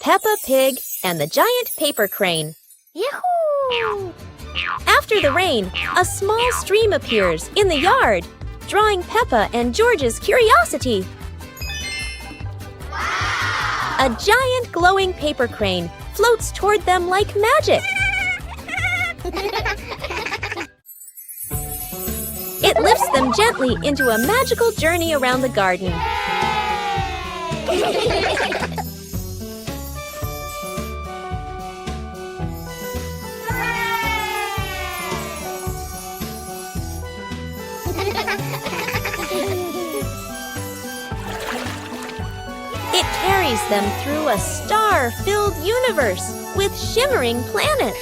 Peppa Pig and the Giant Paper Crane. Yahoo! After the rain, a small stream appears in the yard, drawing Peppa and George's curiosity. Wow! A giant glowing paper crane floats toward them like magic. It lifts them gently into a magical journey around the garden. It carries them through a star-filled universe with shimmering planets.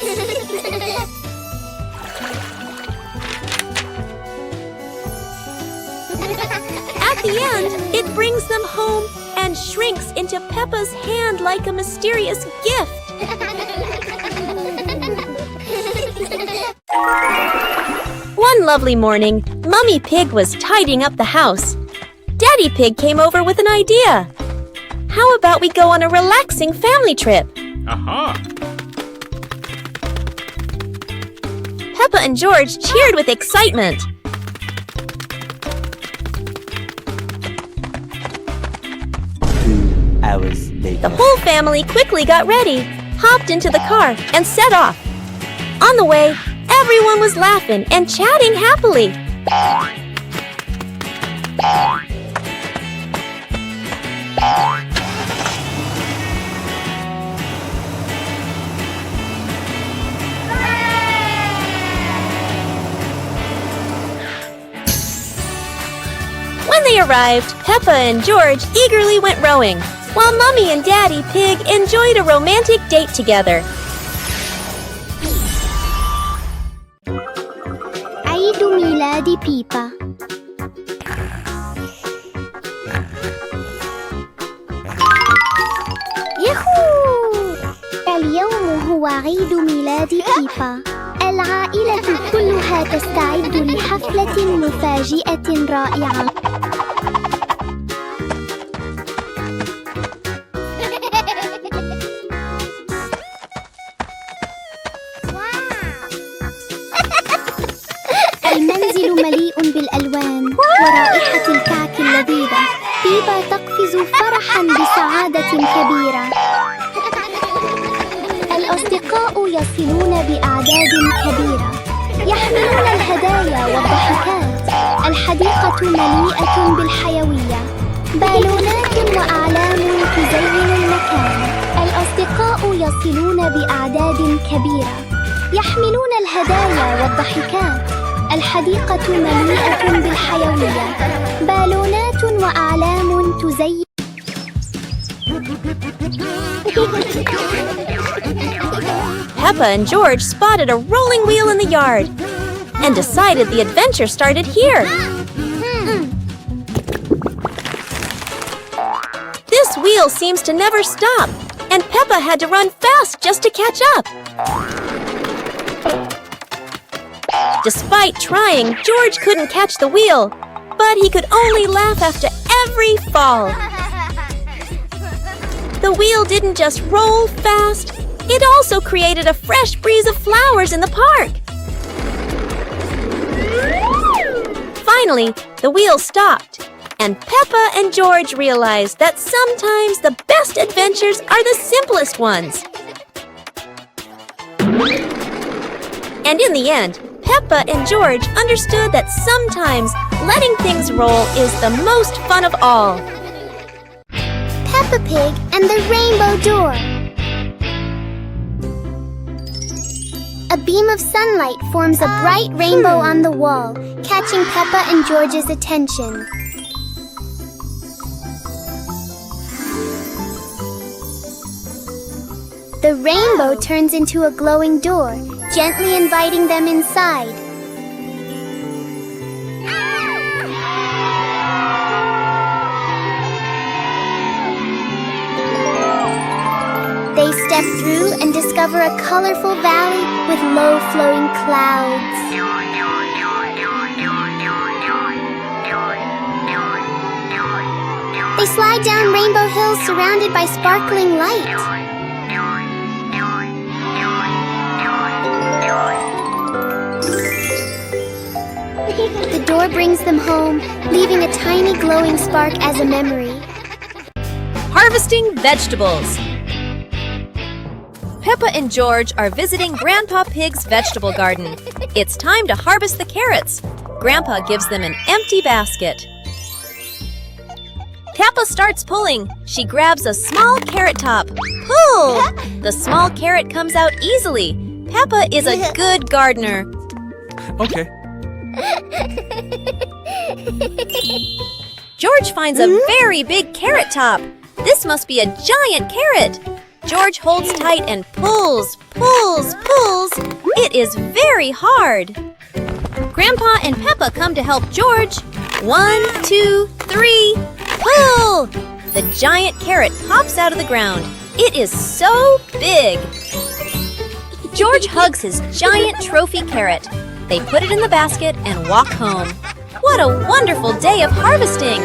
At the end, it brings them home and shrinks into Peppa's hand like a mysterious gift. One lovely morning, Mummy Pig was tidying up the house. Daddy Pig came over with an idea. How about we go on a relaxing family trip? Aha! Peppa and George cheered with excitement. 2 hours later. The whole family quickly got ready, hopped into the car, and set off. On the way, everyone was laughing and chatting happily. When they arrived, Peppa and George eagerly went rowing, while Mummy and Daddy Pig enjoyed a romantic date together. عيد ميلاد بيبا. ياهو! اليوم هو عيد ميلاد بيبا. العائلة كلها تستعد لحفلة مفاجئة رائعة. المنزل مليء بالألوان ورائحة الكعك اللذيذة. بيبا تقفز فرحاً بسعادة كبيرة. الأصدقاء يصلون بأعداد كبيرة، يحملون الهدايا والضحكات. الحديقة مليئة بالحيوية، بالونات وأعلام تزين المكان. الأصدقاء يصلون بأعداد كبيرة، يحملون الهدايا والضحكات. الحديقة مليئة بالحيوية، بالونات وأعلام تزين. Peppa and George spotted a rolling wheel in the yard and decided the adventure started here. This wheel seems to never stop, and Peppa had to run fast just to catch up. Despite trying, George couldn't catch the wheel, but he could only laugh after every fall. The wheel didn't just roll fast, it also created a fresh breeze of flowers in the park. Finally, the wheel stopped, and Peppa and George realized that sometimes the best adventures are the simplest ones. And in the end, Peppa and George understood that sometimes letting things roll is the most fun of all. Peppa Pig and the Rainbow Door. A beam of sunlight forms a bright rainbow on the wall, catching Peppa and George's attention. The rainbow turns into a glowing door, gently inviting them inside. They step through and discover a colorful valley with low-flowing clouds. They slide down Rainbow Hills surrounded by sparkling light. The door brings them home, leaving a tiny glowing spark as a memory. Harvesting vegetables. Peppa and George are visiting Grandpa Pig's vegetable garden. It's time to harvest the carrots. Grandpa gives them an empty basket. Peppa starts pulling. She grabs a small carrot top. Pull! The small carrot comes out easily. Peppa is a good gardener. Okay. George finds a very big carrot top. This must be a giant carrot. George holds tight and pulls, pulls, pulls. It is very hard. Grandpa and Peppa come to help George. 1, 2, 3, pull! The giant carrot pops out of the ground. It is so big. George hugs his giant trophy carrot. They put it in the basket and walk home. What a wonderful day of harvesting!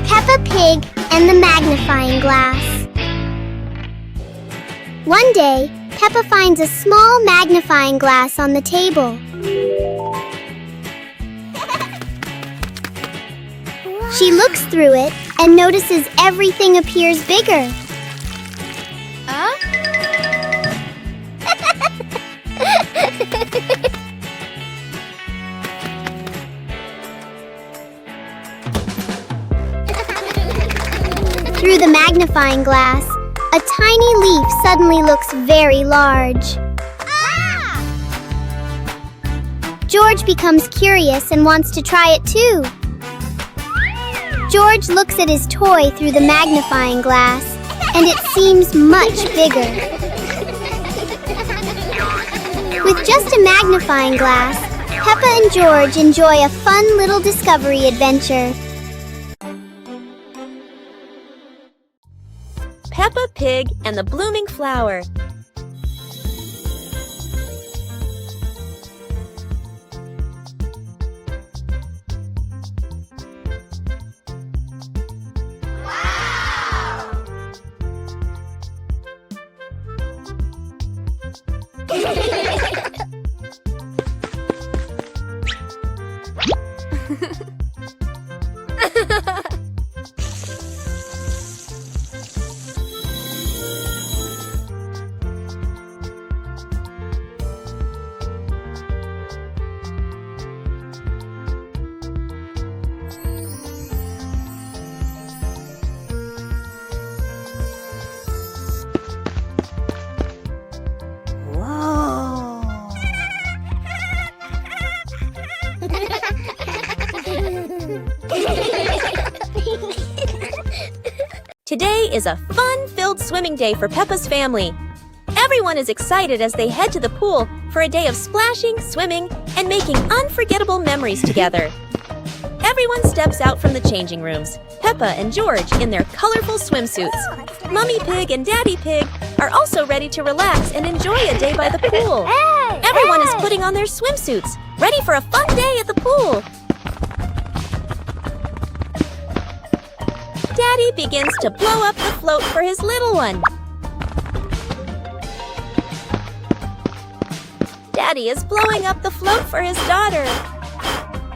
Peppa Pig and the magnifying glass. One day, Peppa finds a small magnifying glass on the table. She looks through it and notices everything appears bigger. Through the magnifying glass, a tiny leaf suddenly looks very large. George becomes curious and wants to try it too. George looks at his toy through the magnifying glass, and it seems much bigger. With just a magnifying glass, Peppa and George enjoy a fun little discovery adventure. Peppa Pig and the blooming flower. Today is a fun-filled swimming day for Peppa's family. Everyone is excited as they head to the pool for a day of splashing, swimming, and making unforgettable memories together. Everyone steps out from the changing rooms, Peppa and George in their colorful swimsuits. Mummy Pig and Daddy Pig are also ready to relax and enjoy a day by the pool. Everyone is putting on their swimsuits, ready for a fun day at the pool. Daddy begins to blow up the float for his little one. Daddy is blowing up the float for his daughter.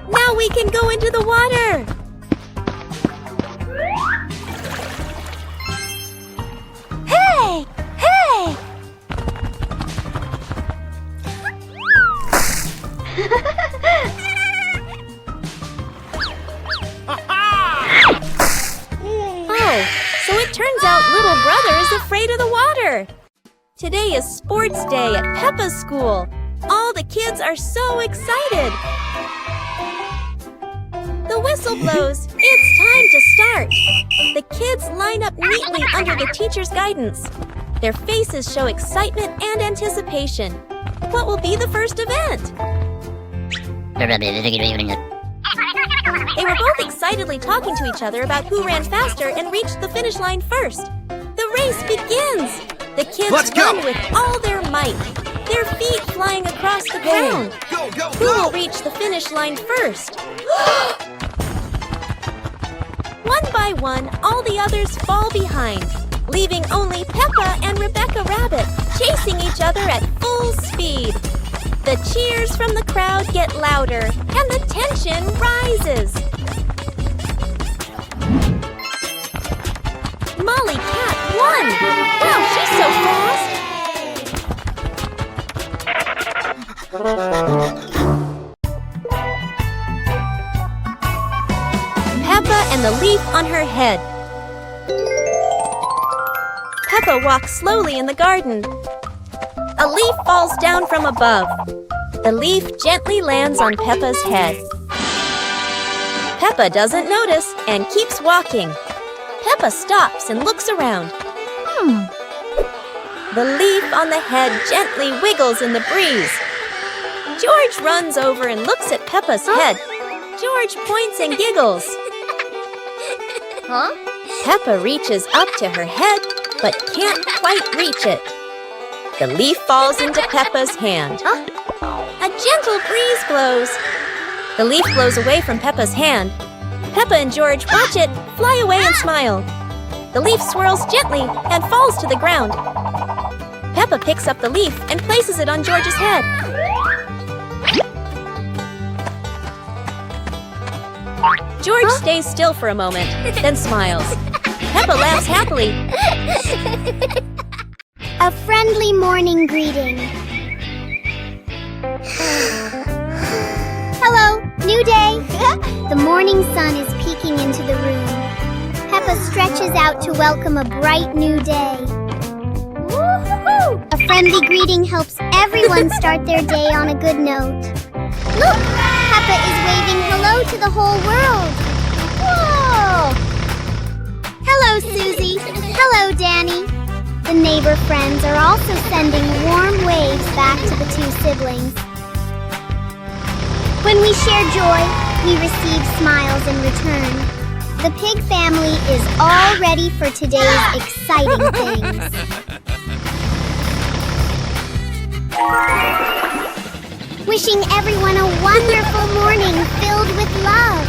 Now we can go into the water. Hey! Hey! Oh, so it turns out little brother is afraid of the water. Today is sports day at Peppa's school. All the kids are so excited. The whistle blows. It's time to start. The kids line up neatly under the teacher's guidance. Their faces show excitement and anticipation. What will be the first event? They were both excitedly talking to each other about who ran faster and reached the finish line first. The race begins. The kids run with all their might, their feet flying across the ground. Who will reach the finish line first? One by one, all the others fall behind, leaving only Peppa and Rebecca Rabbit chasing each other at full speed. The cheers from the crowd get louder and the tension rises. Molly Cat won! Wow, she's so fast! Peppa and the leaf on her head. Peppa walks slowly in the garden. A leaf falls down from above. The leaf gently lands on Peppa's head. Peppa doesn't notice and keeps walking. Peppa stops and looks around. The leaf on the head gently wiggles in the breeze. George runs over and looks at Peppa's head. George points and giggles. Peppa reaches up to her head, but can't quite reach it. The leaf falls into Peppa's hand. A gentle breeze blows. The leaf blows away from Peppa's hand. Peppa and George watch it fly away and smile. The leaf swirls gently and falls to the ground. Peppa picks up the leaf and places it on George's head. George stays still for a moment, then smiles. Peppa laughs happily. A friendly morning greeting. Hello, new day. The morning sun is peeking into the room. Peppa stretches out to welcome a bright new day. Woo-hoo-hoo! A friendly greeting helps everyone start their day on a good note. Look, Peppa is waving hello to the whole world. Whoa! Hello, Susie. Hello, Danny. The neighbor friends are also sending warm waves back to the two siblings. When we share joy, we receive smiles in return. The pig family is all ready for today's exciting things. Wishing everyone a wonderful morning filled with love.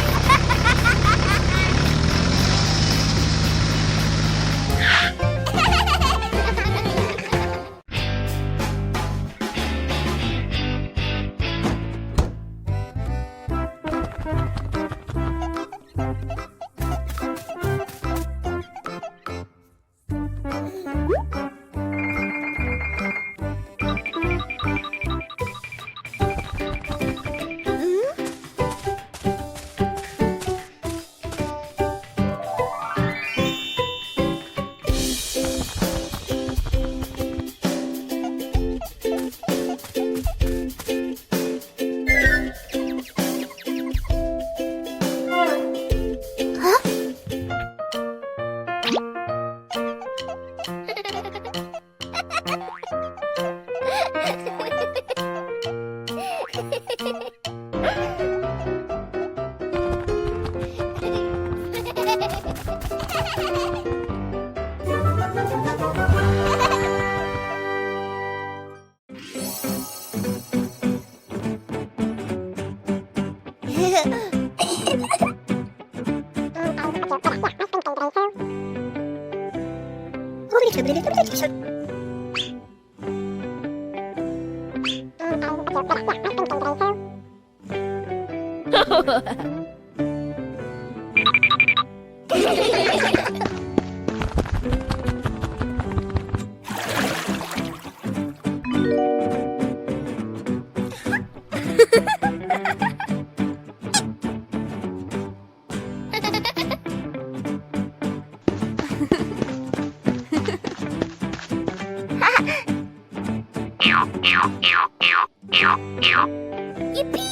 Yippee!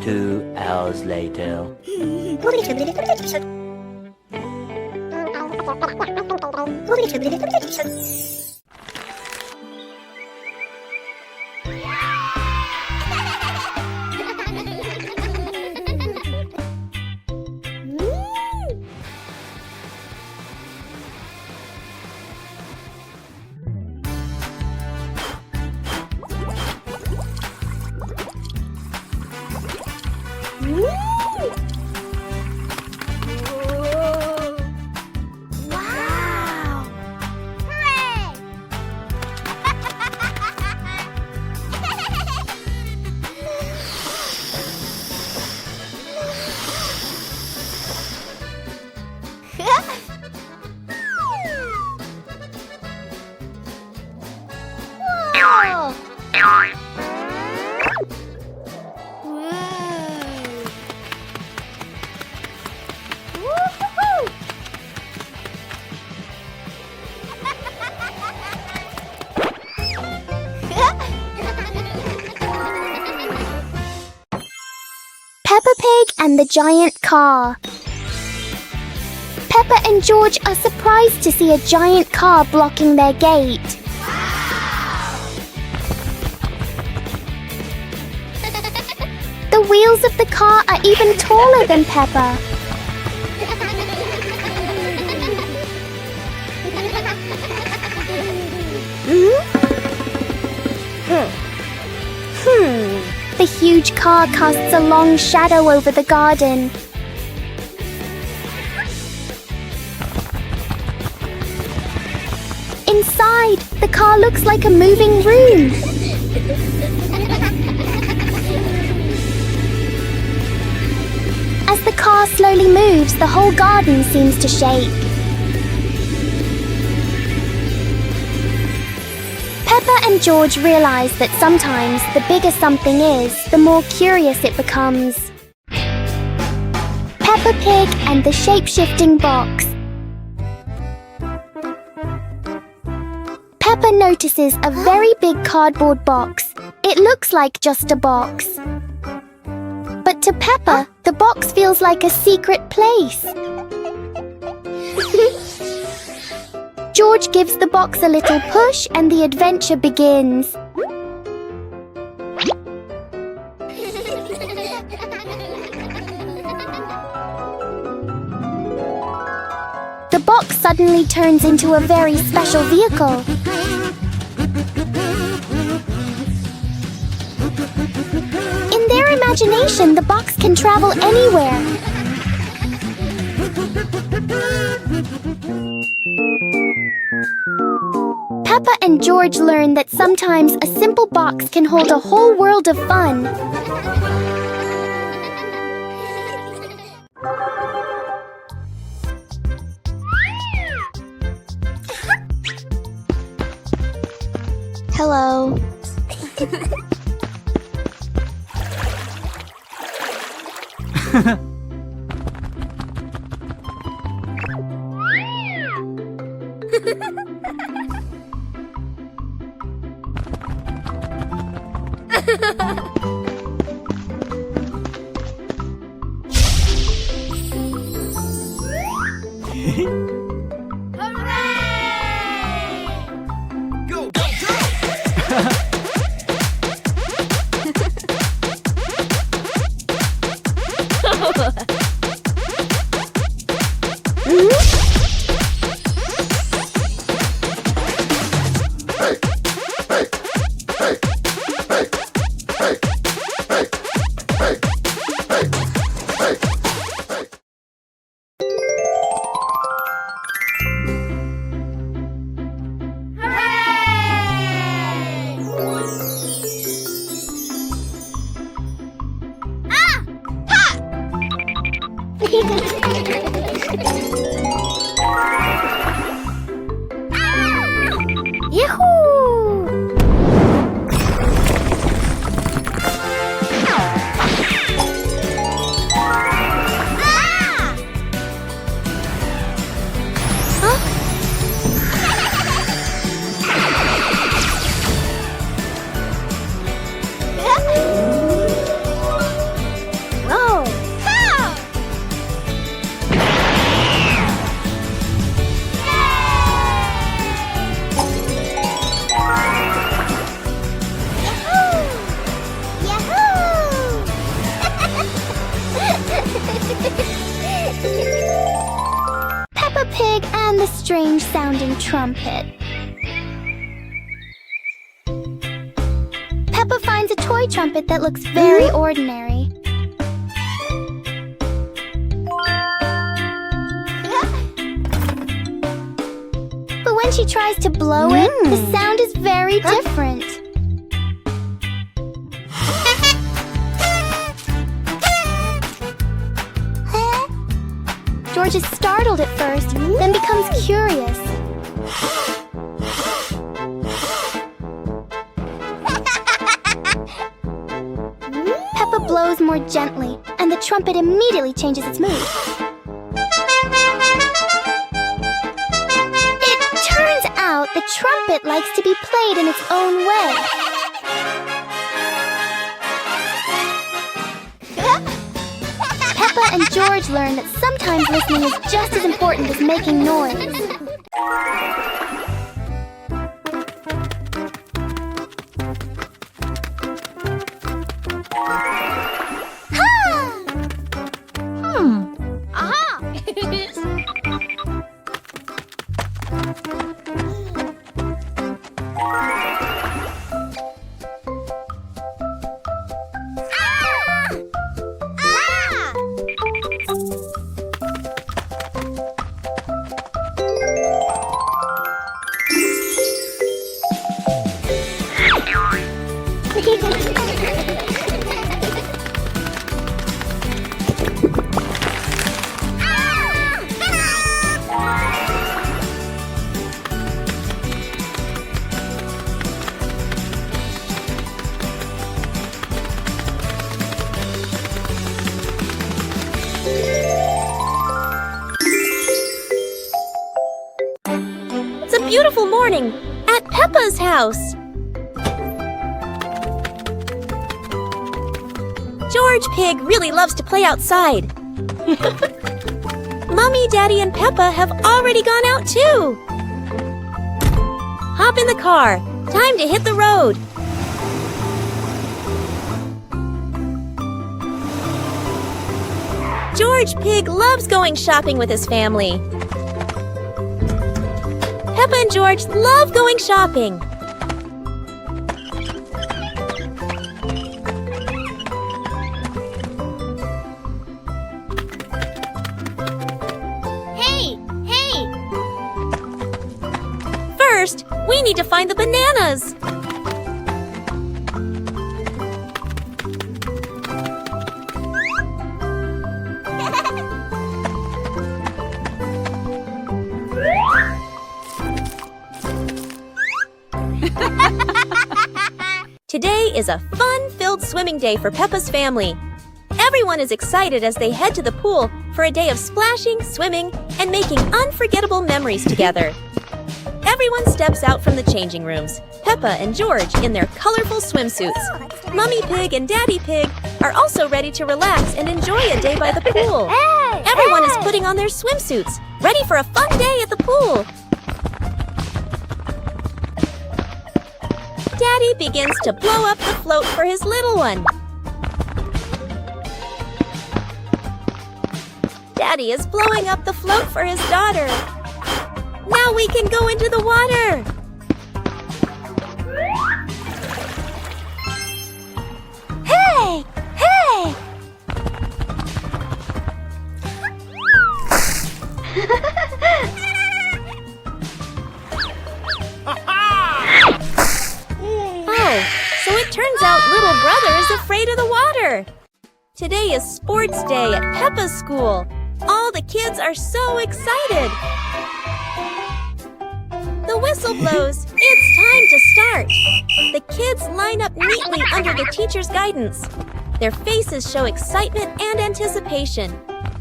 2 hours later. Peppa Pig and the giant car. Peppa and George are surprised to see a giant car blocking their gate. The wheels of the car are even taller than Peppa. The huge car casts a long shadow over the garden. Inside, the car looks like a moving room. As the car slowly moves, the whole garden seems to shake. Peppa and George realize that sometimes the bigger something is, the more curious it becomes. Peppa Pig and the shape-shifting box. Peppa notices a very big cardboard box. It looks like just a box. But to Peppa, the box feels like a secret place. George gives the box a little push and the adventure begins. The box suddenly turns into a very special vehicle. In their imagination, the box can travel anywhere. Peppa and George learn that sometimes a simple box can hold a whole world of fun. Hello. Peppa Pig and the strange-sounding trumpet. Peppa finds a toy trumpet that looks very ordinary. But when she tries to blow it, the sound is very different. George is startled at first, then becomes curious. blows more gently, and the trumpet immediately changes its mood. It turns out the trumpet likes to be played in its own way. Peppa and George learn that sometimes listening is just as important as making noise. It's a beautiful morning at Peppa's house. George Pig really loves to play outside. Mommy, Daddy, and Peppa have already gone out too. Hop in the car. Time to hit the road. George Pig loves going shopping with his family. Peppa and George love going shopping. Hey! First, we need to find the bananas. Today is a fun-filled swimming day for Peppa's family. Everyone is excited as they head to the pool for a day of splashing, swimming, and making unforgettable memories together. Everyone steps out from the changing rooms, Peppa and George in their colorful swimsuits. Mummy Pig and Daddy Pig are also ready to relax and enjoy a day by the pool. Everyone is putting on their swimsuits, ready for a fun day at the pool. Daddy begins to blow up the float for his little one. Daddy is blowing up the float for his daughter. Now we can go into the water. Hey! Hey! Oh, so it turns out little brother is afraid of the water. Today is sports day at Peppa's school. All the kids are so excited. The whistle blows. It's time to start. The kids line up neatly under the teacher's guidance. Their faces show excitement and anticipation.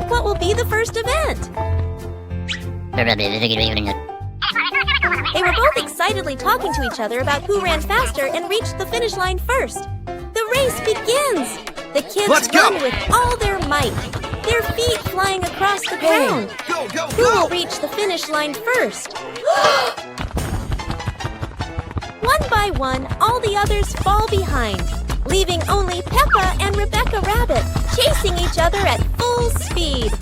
What will be the first event? They were both excitedly talking to each other about who ran faster and reached the finish line first. The race begins. The kids run with all their might, their feet flying across the ground. Who will reach the finish line first? One by one, all the others fall behind, leaving only Peppa and Rebecca Rabbit chasing each other at full speed.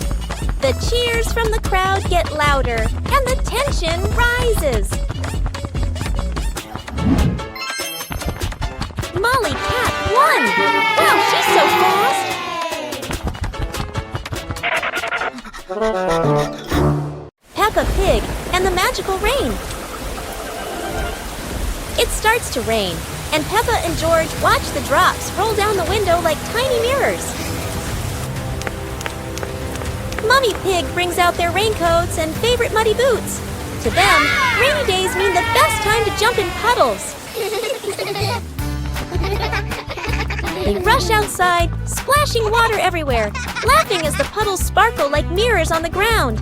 The cheers from the crowd get louder, and the tension rises. Molly Cat won! Wow, she's so fast! Peppa Pig and the magical rain. It starts to rain, and Peppa and George watch the drops roll down the window like tiny mirrors. Mummy Pig brings out their raincoats and favorite muddy boots. To them, rainy days mean the best time to jump in puddles. They rush outside, splashing water everywhere, laughing as the puddles sparkle like mirrors on the ground.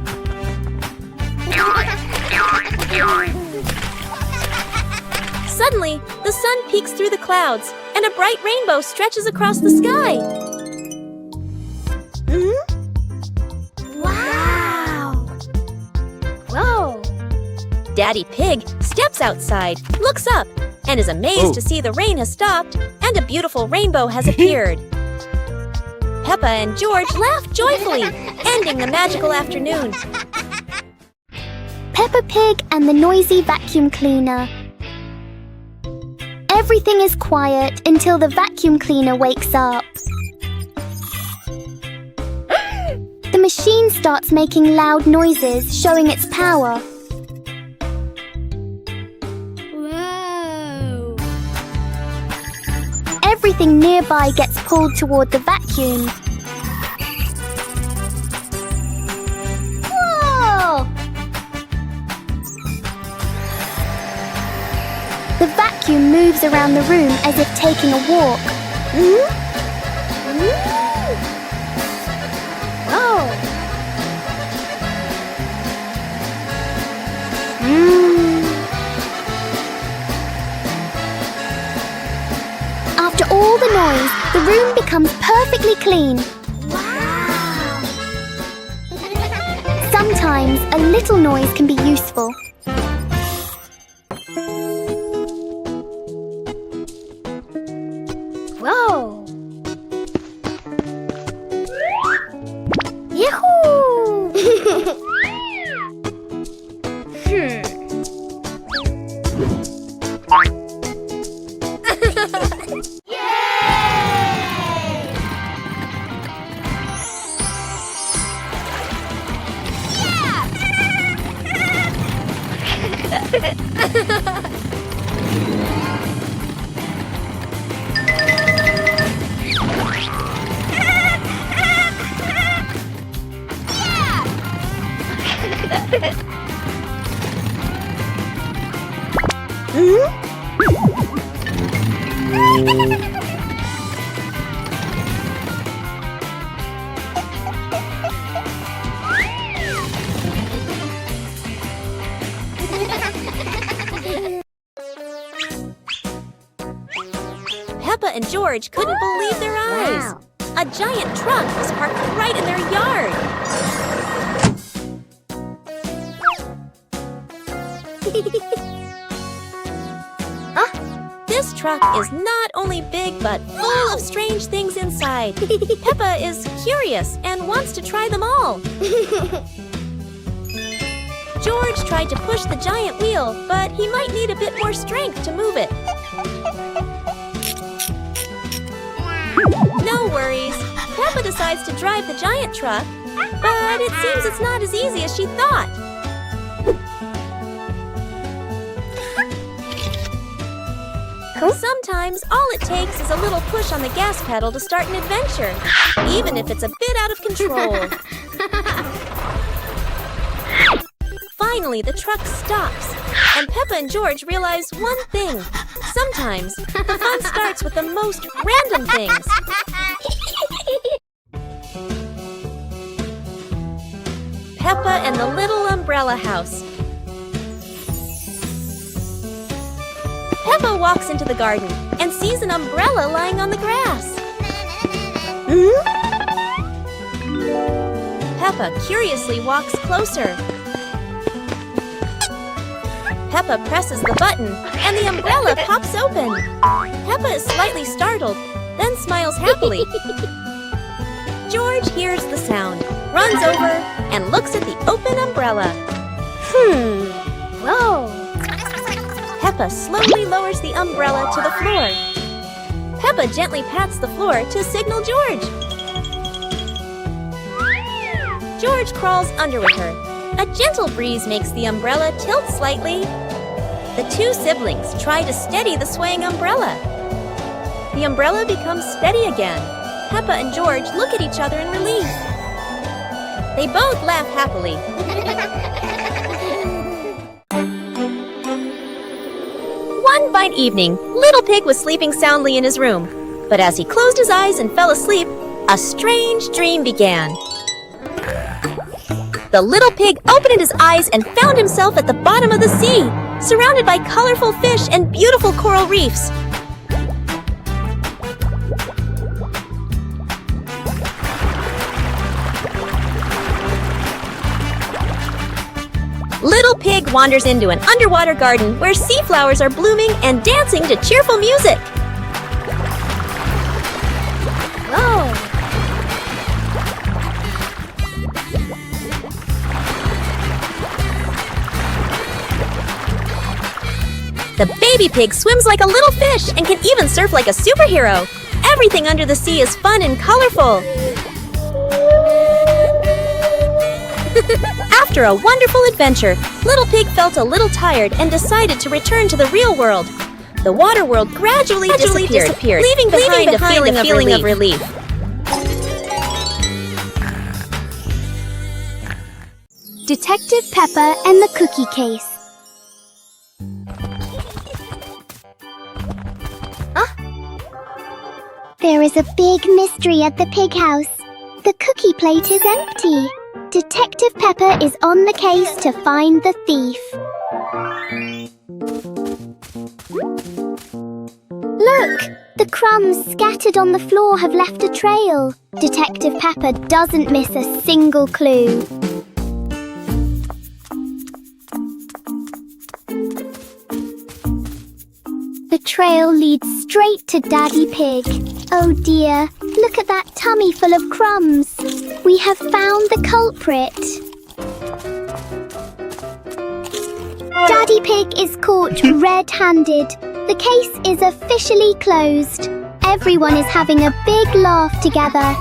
Suddenly, the sun peeks through the clouds, and a bright rainbow stretches across the sky. Wow! Whoa! Daddy Pig steps outside, looks up, and is amazed to see the rain has stopped and a beautiful rainbow has appeared. Peppa and George laugh joyfully, ending the magical afternoon. Peppa Pig and the noisy vacuum cleaner. Everything is quiet until the vacuum cleaner wakes up. The machine starts making loud noises, showing its power. Whoa! Everything nearby gets pulled toward the vacuum. Whoa! The vacuum moves around the room as if taking a walk. Oh! After all the noise, the room becomes perfectly clean. Wow! Sometimes a little noise can be useful. Whoa! Yahoo! Peppa and George couldn't believe their eyes. Wow. A giant truck was parked right in their yard. This truck is not only big but full of strange things inside. Peppa is curious and wants to try them all. George tried to push the giant wheel, but he might need a bit more strength to move it. No worries. Peppa decides to drive the giant truck, but it seems it's not as easy as she thought. Sometimes all it takes is a little push on the gas pedal to start an adventure, even if it's a bit out of control. Finally, the truck stops, and Peppa and George realize one thing. Sometimes the fun starts with the most random things. Peppa and the Little Umbrella House. Peppa walks into the garden and sees an umbrella lying on the grass. Peppa curiously walks closer. Peppa presses the button and the umbrella pops open. Peppa is slightly startled, then smiles happily. George hears the sound, runs over, and looks at the open umbrella. Whoa! Peppa slowly lowers the umbrella to the floor. Peppa gently pats the floor to signal George. George crawls under with her. A gentle breeze makes the umbrella tilt slightly. The two siblings try to steady the swaying umbrella. The umbrella becomes steady again. Peppa and George look at each other in relief. They both laugh happily. One fine evening, Little Pig was sleeping soundly in his room. But as he closed his eyes and fell asleep, a strange dream began. The little pig opened his eyes and found himself at the bottom of the sea, surrounded by colorful fish and beautiful coral reefs. Little Pig wanders into an underwater garden where sea flowers are blooming and dancing to cheerful music. Whoa! The baby pig swims like a little fish and can even surf like a superhero. Everything under the sea is fun and colorful. After a wonderful adventure, Little Pig felt a little tired and decided to return to the real world. The water world gradually disappeared, leaving behind a feeling of relief. Detective Peppa and the Cookie Case. There is a big mystery at the pig house. The cookie plate is empty. Detective Peppa is on the case to find the thief. Look! The crumbs scattered on the floor have left a trail. Detective Peppa doesn't miss a single clue. The trail leads straight to Daddy Pig. Oh dear, look at that tummy full of crumbs. We have found the culprit. Daddy Pig is caught red-handed. The case is officially closed. Everyone is having a big laugh together.